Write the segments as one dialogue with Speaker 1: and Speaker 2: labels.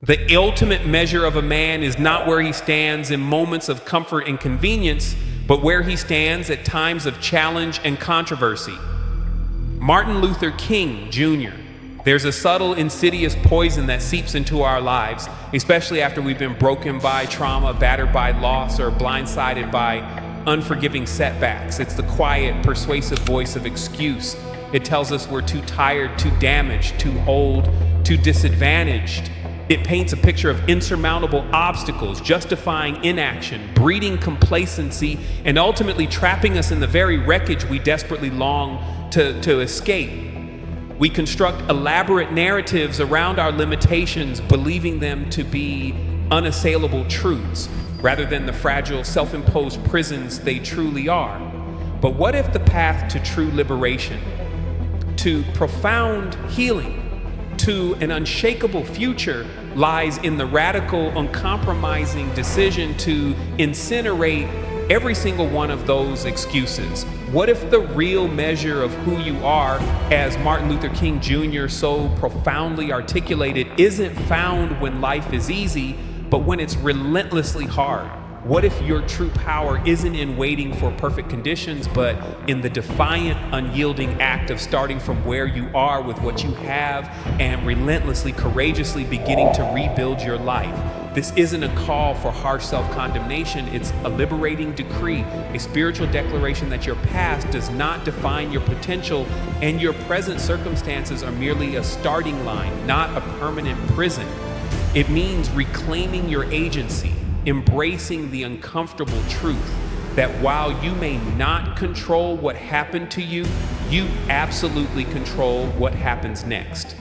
Speaker 1: The ultimate measure of a man is not where he stands in moments of comfort and convenience, but where he stands at times of challenge and controversy. Martin Luther King Jr. There's a subtle, insidious poison that seeps into our lives, especially after we've been broken by trauma, battered by loss, or blindsided by unforgiving setbacks. It's the quiet, persuasive voice of excuse. It tells us we're too tired, too damaged, too old, too disadvantaged. It paints a picture of insurmountable obstacles, justifying inaction, breeding complacency, and ultimately trapping us in the very wreckage we desperately long to escape. We construct elaborate narratives around our limitations, believing them to be unassailable truths, rather than the fragile, self-imposed prisons they truly are. But what if the path to true liberation, to profound healing, to an unshakable future lies in the radical, uncompromising decision to incinerate every single one of those excuses? What if the real measure of who you are, as Martin Luther King Jr. so profoundly articulated, isn't found when life is easy, but when it's relentlessly hard? What if your true power isn't in waiting for perfect conditions, but in the defiant, unyielding act of starting from where you are with what you have and relentlessly, courageously beginning to rebuild your life? This isn't a call for harsh self-condemnation. It's a liberating decree, a spiritual declaration that your past does not define your potential and your present circumstances are merely a starting line, not a permanent prison. It means reclaiming your agency, embracing the uncomfortable truth that while you may not control what happened to you, you absolutely control what happens next.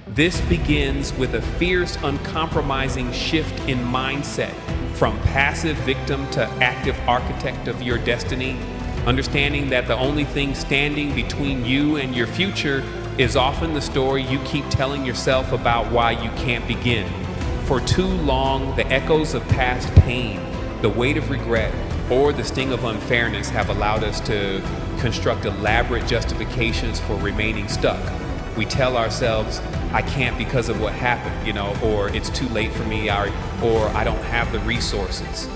Speaker 1: This begins with a fierce, uncompromising shift in mindset from passive victim to active architect of your destiny, understanding that the only thing standing between you and your future is often the story you keep telling yourself about why you can't begin. For too long, the echoes of past pain, the weight of regret, or the sting of unfairness have allowed us to construct elaborate justifications for remaining stuck. We tell ourselves, I can't because of what happened, or it's too late for me, or I don't have the resources.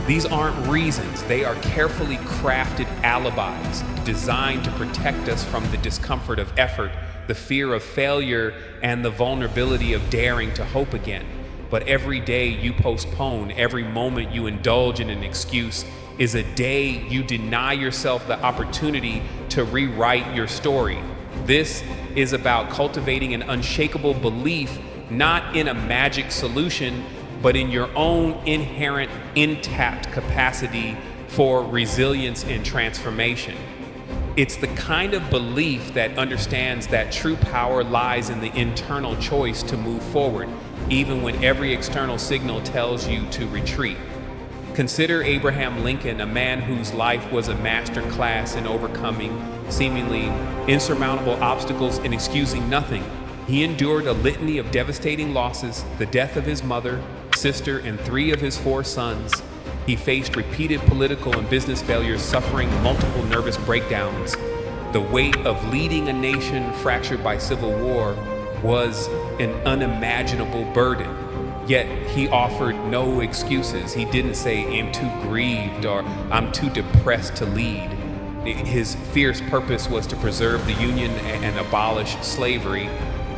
Speaker 1: These aren't reasons. They are carefully crafted alibis designed to protect us from the discomfort of effort, the fear of failure, and the vulnerability of daring to hope again. But every day you postpone, every moment you indulge in an excuse is a day you deny yourself the opportunity to rewrite your story. This is about cultivating an unshakable belief, not in a magic solution, but in your own inherent, untapped capacity for resilience and transformation. It's the kind of belief that understands that true power lies in the internal choice to move forward, even when every external signal tells you to retreat. Consider Abraham Lincoln, a man whose life was a master class in overcoming seemingly insurmountable obstacles and excusing nothing. He endured a litany of devastating losses, the death of his mother, sister, and 3 of his 4 sons. He faced repeated political and business failures, suffering multiple nervous breakdowns. The weight of leading a nation fractured by civil war was an unimaginable burden. Yet he offered no excuses. He didn't say, I'm too grieved or I'm too depressed to lead. His fierce purpose was to preserve the Union and abolish slavery,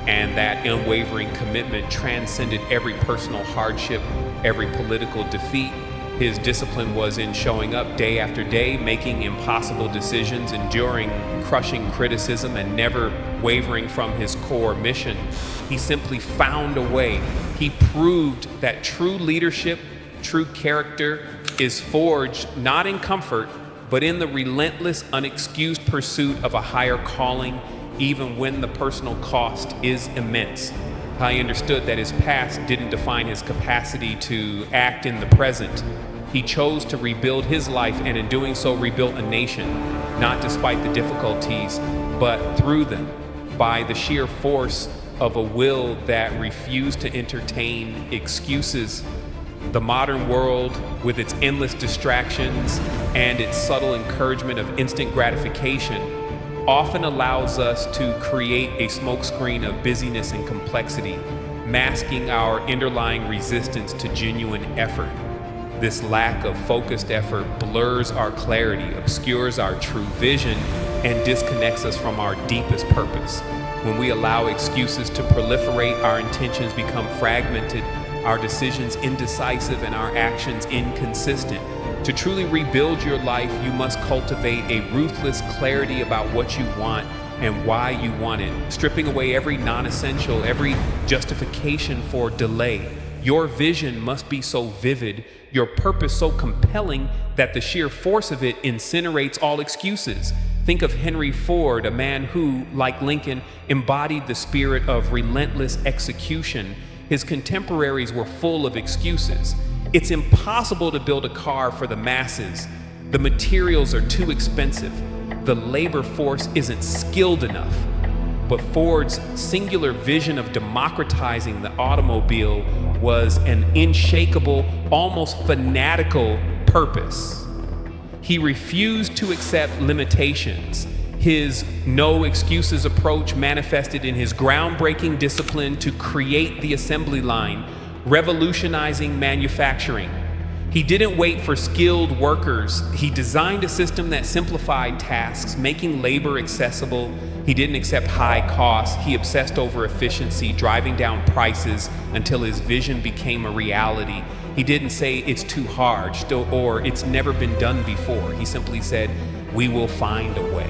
Speaker 1: and that unwavering commitment transcended every personal hardship, every political defeat. His discipline was in showing up day after day, making impossible decisions, enduring crushing criticism, and never wavering from his core mission. He simply found a way. He proved that true leadership, true character is forged not in comfort, but in the relentless, unexcused pursuit of a higher calling, even when the personal cost is immense. I understood that his past didn't define his capacity to act in the present. He chose to rebuild his life, and in doing so rebuilt a nation, not despite the difficulties, but through them, by the sheer force of a will that refused to entertain excuses. The modern world, with its endless distractions and its subtle encouragement of instant gratification, often allows us to create a smokescreen of busyness and complexity. masking our underlying resistance to genuine effort. This lack of focused effort blurs our clarity, obscures our true vision, and disconnects us from our deepest purpose. When we allow excuses to proliferate, our intentions become fragmented, our decisions indecisive, and our actions inconsistent. To truly rebuild your life, you must cultivate a ruthless clarity about what you want and why you want it, stripping away every non-essential, every justification for delay. Your vision must be so vivid, your purpose so compelling, that the sheer force of it incinerates all excuses. Think of Henry Ford, a man who, like Lincoln, embodied the spirit of relentless execution. His contemporaries were full of excuses. It's impossible to build a car for the masses. The materials are too expensive. The labor force isn't skilled enough. But Ford's singular vision of democratizing the automobile was an unshakable, almost fanatical purpose. He refused to accept limitations. His no excuses approach manifested in his groundbreaking discipline to create the assembly line, revolutionizing manufacturing. He didn't wait for skilled workers. He designed a system that simplified tasks, making labor accessible. He didn't accept high costs. He obsessed over efficiency, driving down prices until his vision became a reality. He didn't say it's too hard or it's never been done before. He simply said, we will find a way.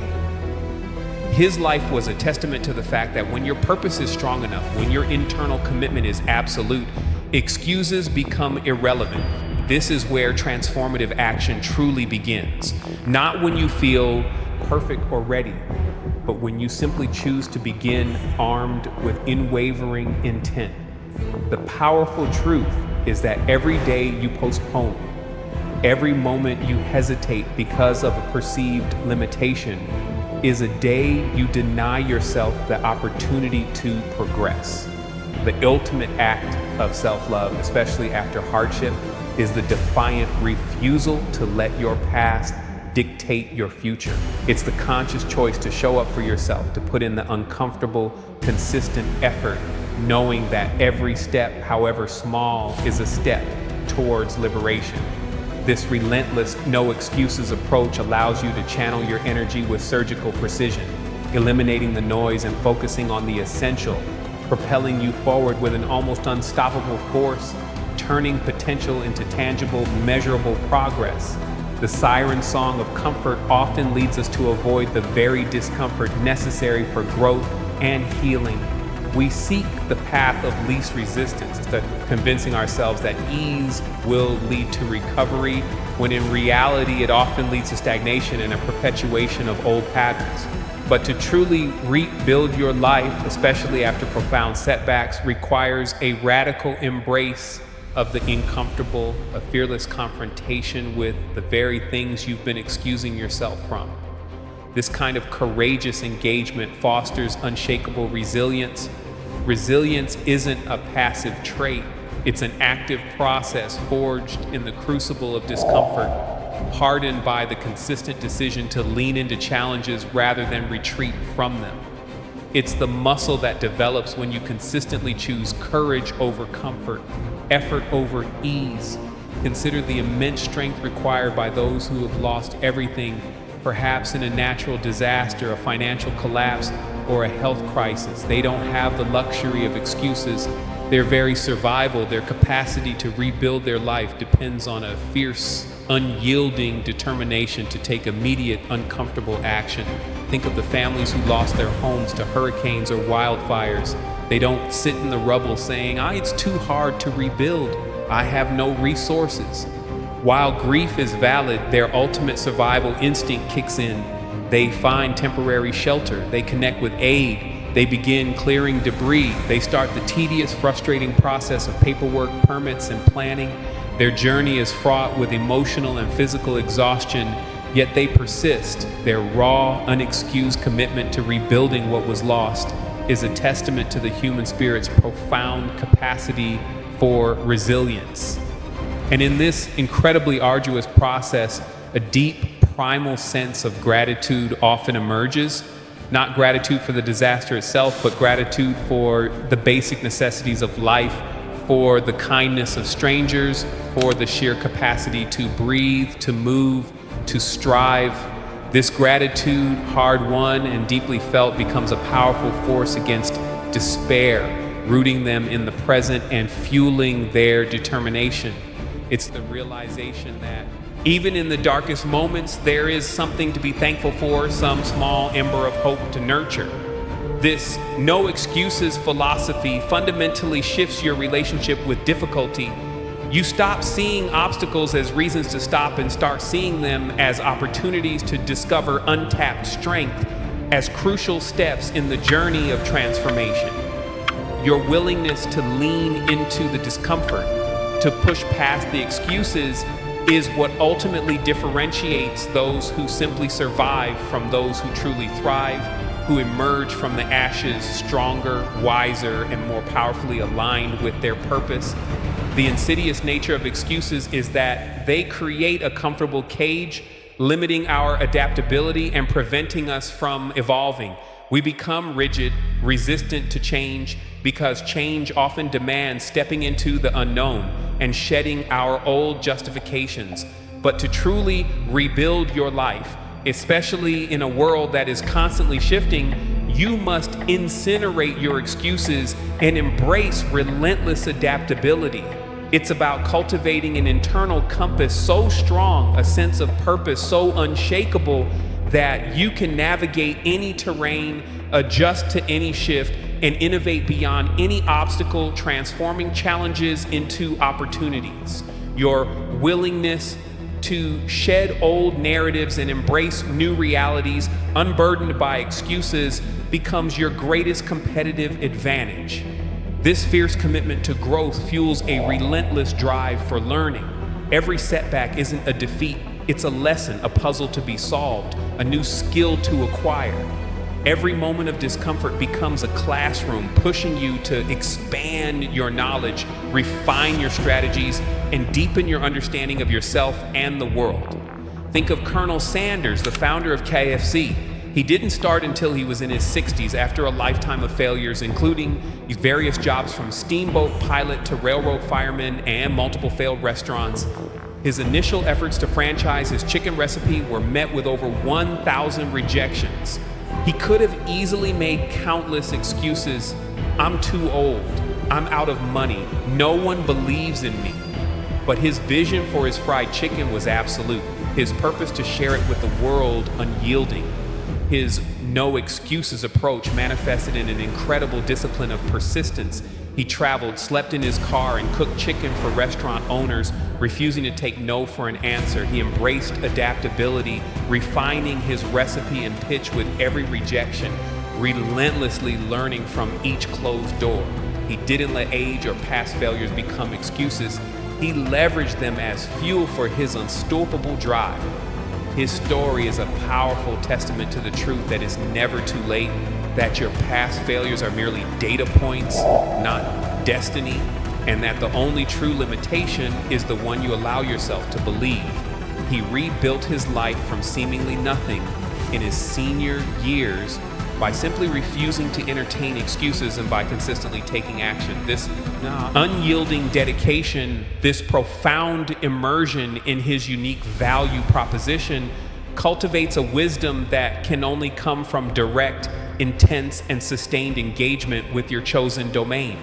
Speaker 1: His life was a testament to the fact that when your purpose is strong enough, when your internal commitment is absolute, excuses become irrelevant. This is where transformative action truly begins. Not when you feel perfect or ready, but when you simply choose to begin armed with unwavering intent. The powerful truth is that every day you postpone, every moment you hesitate because of a perceived limitation, is a day you deny yourself the opportunity to progress. The ultimate act of self-love, especially after hardship, is the defiant refusal to let your past dictate your future. It's the conscious choice to show up for yourself, to put in the uncomfortable, consistent effort, knowing that every step, however small, is a step towards liberation. This relentless, no excuses approach allows you to channel your energy with surgical precision, eliminating the noise and focusing on the essential, propelling you forward with an almost unstoppable force, turning potential into tangible, measurable progress. The siren song of comfort often leads us to avoid the very discomfort necessary for growth and healing. We seek the path of least resistance, convincing ourselves that ease will lead to recovery, when in reality it often leads to stagnation and a perpetuation of old patterns. But to truly rebuild your life, especially after profound setbacks, requires a radical embrace of the uncomfortable, a fearless confrontation with the very things you've been excusing yourself from. This kind of courageous engagement fosters unshakable resilience. Resilience isn't a passive trait, it's an active process forged in the crucible of discomfort, hardened by the consistent decision to lean into challenges rather than retreat from them. It's the muscle that develops when you consistently choose courage over comfort, effort over ease. Consider the immense strength required by those who have lost everything, perhaps in a natural disaster, a financial collapse, or a health crisis. They don't have the luxury of excuses. Their very survival, their capacity to rebuild their life, depends on a fierce, unyielding determination to take immediate, uncomfortable action. Think of the families who lost their homes to hurricanes or wildfires. They don't sit in the rubble saying, it's too hard to rebuild. I have no resources. While grief is valid, their ultimate survival instinct kicks in. They find temporary shelter. They connect with aid. They begin clearing debris. They start the tedious, frustrating process of paperwork, permits, and planning. Their journey is fraught with emotional and physical exhaustion, yet they persist. Their raw, unexcused commitment to rebuilding what was lost is a testament to the human spirit's profound capacity for resilience. And in this incredibly arduous process, a deep, primal sense of gratitude often emerges, Not gratitude for the disaster itself, but gratitude for the basic necessities of life, for the kindness of strangers, for the sheer capacity to breathe, to move, to strive. This gratitude, hard-won and deeply felt, becomes a powerful force against despair, rooting them in the present and fueling their determination. It's the realization that even in the darkest moments, there is something to be thankful for, some small ember of hope to nurture. This no excuses philosophy fundamentally shifts your relationship with difficulty. You stop seeing obstacles as reasons to stop and start seeing them as opportunities to discover untapped strength, as crucial steps in the journey of transformation. Your willingness to lean into the discomfort, to push past the excuses, is what ultimately differentiates those who simply survive from those who truly thrive, who emerge from the ashes stronger, wiser, and more powerfully aligned with their purpose. The insidious nature of excuses is that they create a comfortable cage, limiting our adaptability and preventing us from evolving. We become rigid, resistant to change, because change often demands stepping into the unknown and shedding our old justifications. But to truly rebuild your life, especially in a world that is constantly shifting, you must incinerate your excuses and embrace relentless adaptability. It's about cultivating an internal compass so strong, a sense of purpose so unshakable, that you can navigate any terrain, adjust to any shift, and innovate beyond any obstacle, transforming challenges into opportunities. Your willingness to shed old narratives and embrace new realities, unburdened by excuses, becomes your greatest competitive advantage. This fierce commitment to growth fuels a relentless drive for learning. Every setback isn't a defeat, it's a lesson, a puzzle to be solved, a new skill to acquire. Every moment of discomfort becomes a classroom, pushing you to expand your knowledge, refine your strategies, and deepen your understanding of yourself and the world. Think of Colonel Sanders, the founder of KFC. He didn't start until he was in his 60s after a lifetime of failures, including various jobs from steamboat pilot to railroad fireman and multiple failed restaurants. His initial efforts to franchise his chicken recipe were met with over 1,000 rejections. He could have easily made countless excuses. I'm too old. I'm out of money. No one believes in me. But his vision for his fried chicken was absolute. His purpose to share it with the world unyielding. His no excuses approach manifested in an incredible discipline of persistence. He traveled, slept in his car, and cooked chicken for restaurant owners, refusing to take no for an answer. He embraced adaptability, refining his recipe and pitch with every rejection, relentlessly learning from each closed door. He didn't let age or past failures become excuses. He leveraged them as fuel for his unstoppable drive. His story is a powerful testament to the truth that it's never too late, that your past failures are merely data points, not destiny, and that the only true limitation is the one you allow yourself to believe. He rebuilt his life from seemingly nothing in his senior years by simply refusing to entertain excuses and by consistently taking action. This unyielding dedication, this profound immersion in his unique value proposition cultivates a wisdom that can only come from direct, intense, and sustained engagement with your chosen domain.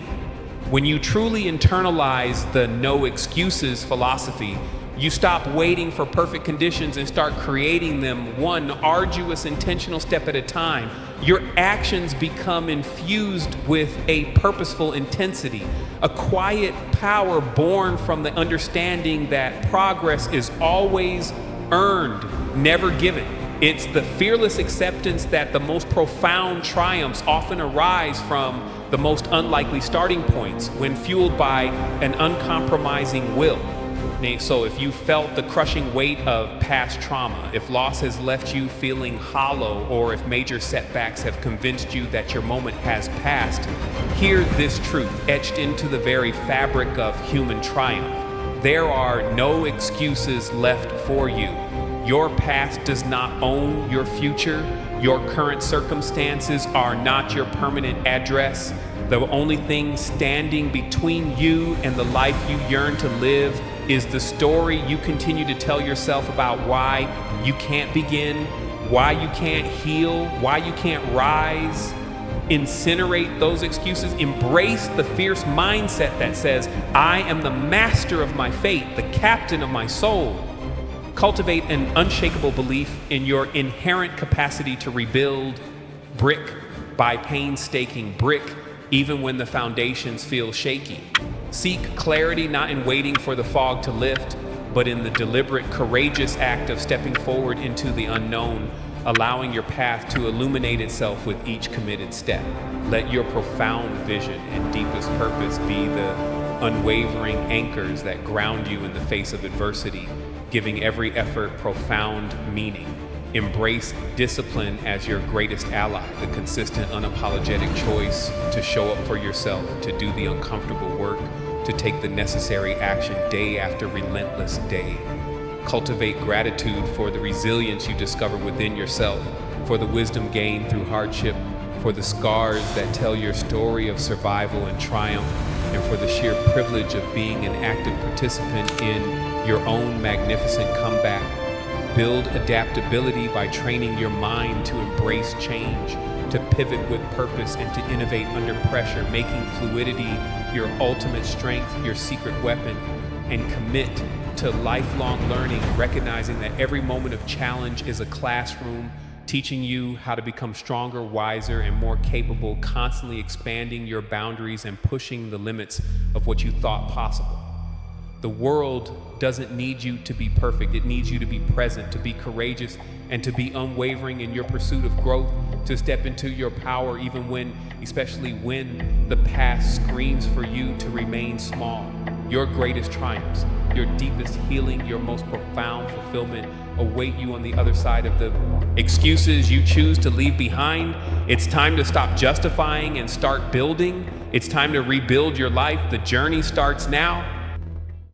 Speaker 1: When you truly internalize the no excuses philosophy, you stop waiting for perfect conditions and start creating them one arduous, intentional step at a time. Your actions become infused with a purposeful intensity, a quiet power born from the understanding that progress is always earned, never given. It's the fearless acceptance that the most profound triumphs often arise from the most unlikely starting points when fueled by an uncompromising will. So if you felt the crushing weight of past trauma, if loss has left you feeling hollow, or if major setbacks have convinced you that your moment has passed, hear this truth etched into the very fabric of human triumph. There are no excuses left for you. Your past does not own your future. Your current circumstances are not your permanent address. The only thing standing between you and the life you yearn to live is the story you continue to tell yourself about why you can't begin, why you can't heal, why you can't rise. Incinerate those excuses. Embrace the fierce mindset that says, I am the master of my fate, the captain of my soul. Cultivate an unshakable belief in your inherent capacity to rebuild brick by painstaking brick, even when the foundations feel shaky. Seek clarity not in waiting for the fog to lift, but in the deliberate, courageous act of stepping forward into the unknown, allowing your path to illuminate itself with each committed step. Let your profound vision and deepest purpose be the unwavering anchors that ground you in the face of adversity, giving every effort profound meaning. Embrace discipline as your greatest ally, the consistent, unapologetic choice to show up for yourself, to do the uncomfortable work, to take the necessary action day after relentless day. Cultivate gratitude for the resilience you discover within yourself, for the wisdom gained through hardship, for the scars that tell your story of survival and triumph, and for the sheer privilege of being an active participant in your own magnificent comeback. Build adaptability by training your mind to embrace change, to pivot with purpose, and to innovate under pressure, making fluidity your ultimate strength, your secret weapon, and commit to lifelong learning, recognizing that every moment of challenge is a classroom, teaching you how to become stronger, wiser, and more capable, constantly expanding your boundaries and pushing the limits of what you thought possible. The world doesn't need you to be perfect. It needs you to be present, to be courageous, and to be unwavering in your pursuit of growth, to step into your power even when, especially when the past screams for you to remain small. Your greatest triumphs, your deepest healing, your most profound fulfillment await you on the other side of the excuses you choose to leave behind. It's time to stop justifying and start building. It's time to rebuild your life. The journey starts now.